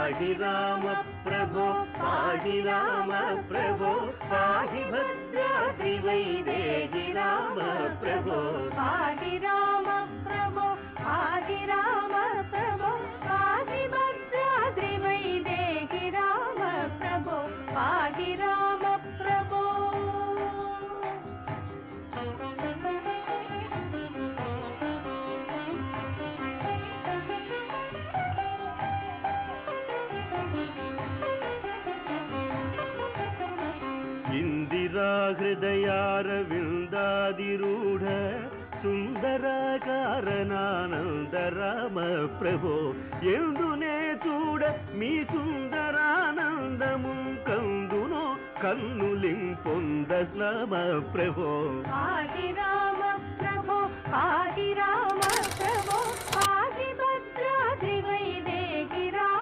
पाहि राम प्रभो पाहि राम प्रभो पाहि भद्राद्रि वैदेहि राम प्रभो पाहि राम प्रभो पाहि राम प्रभो पाहि भद्राद्रि वैदेहि राम प्रभो पाहि राम प्रभो इंदिरा हृदयारविन्दादिरूढ सुंदराकारणानंद राम प्रभो ಎಂದುನೇ చూడ మీ సుందరానందము కందునో కన్నులింపొంద రామ ప్రభో పాहि రామ ప్రభో పాहि రామ